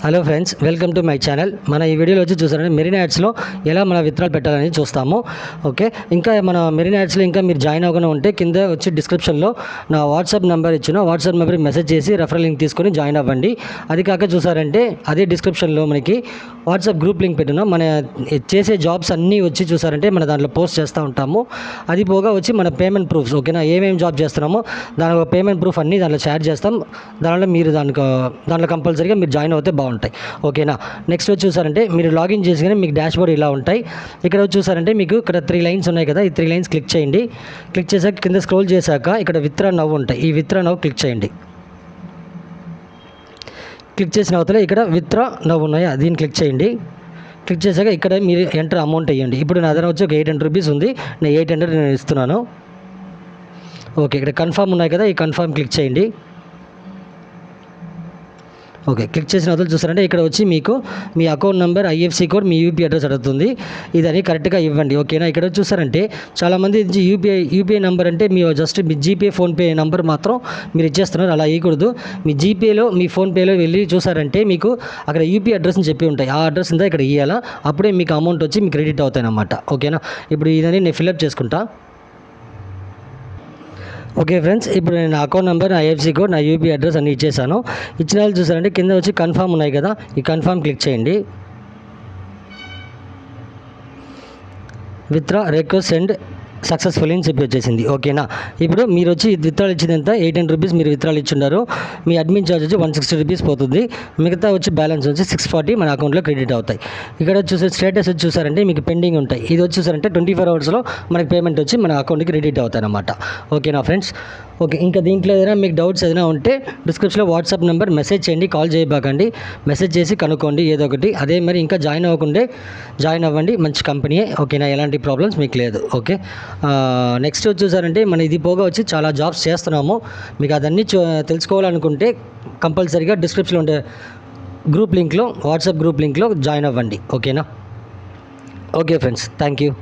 Hello friends, welcome to my channel. మన ఈ వీడియోలో వచ్చి చూసారంటే మెరీనా యాడ్స్లో ఎలా మన విత్డ్రాల్ పెట్టాలని చూస్తాము. ఓకే, ఇంకా మన మెరీనా యాడ్స్లో ఇంకా మీరు జాయిన్ అవ్వకుండా ఉంటే కింద వచ్చి డిస్క్రిప్షన్లో నా వాట్సాప్ నెంబర్ ఇచ్చిన వాట్సాప్ నెంబర్కి మెసేజ్ చేసి రెఫరల్ లింక్ తీసుకొని జాయిన్ అవ్వండి. అది కాక చూసారంటే అదే డిస్క్రిప్షన్లో మనకి వాట్సాప్ గ్రూప్ లింక్ పెట్టినా మన చేసే జాబ్స్ అన్నీ వచ్చి చూసారంటే మన దాంట్లో పోస్ట్ చేస్తూ ఉంటాము. అది పోగా వచ్చి మన పేమెంట్ ప్రూఫ్స్, ఓకేనా, ఏమేమి జాబ్ చేస్తున్నామో దాని పేమెంట్ ప్రూఫ్ అన్నీ దాంట్లో షేర్ చేస్తాం. దాంట్లో మీరు దాంట్లో కంపల్సరీగా మీరు జాయిన్ అవుతే బాగుంటుంది. ఓకేనా. నెక్స్ట్ వచ్చి చూసారంటే మీరు లాగిన్ చేసుకుని మీకు డాష్ బోర్డ్ ఇలా ఉంటాయి. ఇక్కడ వచ్చి చూసారంటే మీకు ఇక్కడ 3 లైన్స్ ఉన్నాయి కదా, ఈ 3 లైన్స్ క్లిక్ చేయండి. క్లిక్ చేశాక కింద స్క్రోల్ చేశాక ఇక్కడ విత్డ్రా నౌ ఉంటాయి. ఈ విత్డ్రా నౌ క్లిక్ చేయండి. క్లిక్ చేసిన అవతల ఇక్కడ విత్డ్రా నౌ ఉన్నాయి, దీన్ని క్లిక్ చేయండి. క్లిక్ చేశాక ఇక్కడ మీరు ఎంటర్ అమౌంట్ వేయండి. ఇప్పుడు నా దగ్గర వచ్చి ఒక 800 రూపీస్ ఉంది. నేను 800 నేను ఇస్తున్నాను. ఓకే, ఇక్కడ కన్ఫర్మ్ ఉన్నాయి కదా, ఈ కన్ఫర్మ్ క్లిక్ చేయండి. ఓకే, క్లిక్ చేసిన అవతల చూసారంటే ఇక్కడ వచ్చి మీకు మీ అకౌంట్ నెంబర్, ఐఎఫ్సి కోడ్, మీ యూపీ అడ్రస్ అడుగుతుంది. ఇదని కరెక్ట్గా ఇవ్వండి. ఓకేనా. ఇక్కడ చూసారంటే చాలామంది యూపీఐ నెంబర్ అంటే మీ జస్ట్ మీ జీపే, ఫోన్పే నెంబర్ మాత్రం మీరు ఇచ్చేస్తున్నారు. అలా ఇవ్వకూడదు. మీ జీపేలో, మీ ఫోన్పేలో వెళ్ళి చూసారంటే మీకు అక్కడ యూపీ అడ్రస్ని చెప్పి ఉంటాయి. ఆ అడ్రస్ అంతా ఇక్కడ ఇవ్వాలా. అప్పుడే మీకు అమౌంట్ వచ్చి మీకు క్రెడిట్ అవుతాయి అన్నమాట. ఓకేనా. ఇప్పుడు ఇదని నేను ఫిల్అప్ చేసుకుంటా. ఓకే ఫ్రెండ్స్, ఇప్పుడు నేను అకౌంట్ నెంబర్, నా ఐఎఫ్సి కోడ్, నా యూపీ అడ్రస్ అన్నీ ఇచ్చేసాను. ఇచ్చిన వాళ్ళు చూసారంటే కింద వచ్చి కన్ఫర్మ్ ఉన్నాయి కదా, ఈ కన్ఫర్మ్ క్లిక్ చేయండి. విత్డ్రా రిక్వెస్ట్ సెండ్ సక్సెస్ఫుల్ అని చెప్పి వచ్చేసింది. ఓకేనా. ఇప్పుడు మీరు వచ్చి విత్డ్రాల్ ఇచ్చింది ఎంత, 800 రూపీస్ మీరు విత్డ్రాల్ ఇచ్చున్నారు. మీ అడ్మిన్ ఛార్జ్ వచ్చి 160 రూపీస్ పోతుంది. మిగతా వచ్చి బ్యాలెన్స్ వచ్చి 640 మన అకౌంట్లో క్రెడిట్ అవుతాయి. ఇక్కడ చూసే స్టేటస్ వచ్చి చూసారంటే మీకు పెండింగ్ ఉంటాయి. ఇది వచ్చి చూసారంటే 24 అవర్స్లో మనకి పేమెంట్ వచ్చి మన అకౌంట్కి క్రెడిట్ అవుతాయి అన్నమాట. ఓకేనా ఫ్రెండ్స్. ఓకే, ఇంకా దీంట్లో ఏదైనా మీకు డౌట్స్ ఏదైనా ఉంటే డిస్క్రిప్షన్లో వాట్సాప్ నెంబర్ మెసేజ్ చేయండి, కాల్ చేయబాకండి. మెసేజ్ చేసి కనుక్కోండి ఏదో ఒకటి. అదే మరి ఇంకా జాయిన్ అవ్వకుంటే జాయిన్ అవ్వండి, మంచి కంపెనీయే. ఓకేనా, ఎలాంటి ప్రాబ్లమ్స్ మీకు లేదు. ఓకే, నెక్స్ట్ వచ్చి చూసారంటే మన ఇది పోగా వచ్చి చాలా జాబ్స్ చేస్తున్నాము. మీకు అదన్నీ తెలుసుకోవాలనుకుంటే కంపల్సరీగా డిస్క్రిప్షన్లో ఉండే గ్రూప్ లింక్లో, వాట్సాప్ గ్రూప్ లింక్లో జాయిన్ అవ్వండి. ఓకేనా. Okay friends, thank you.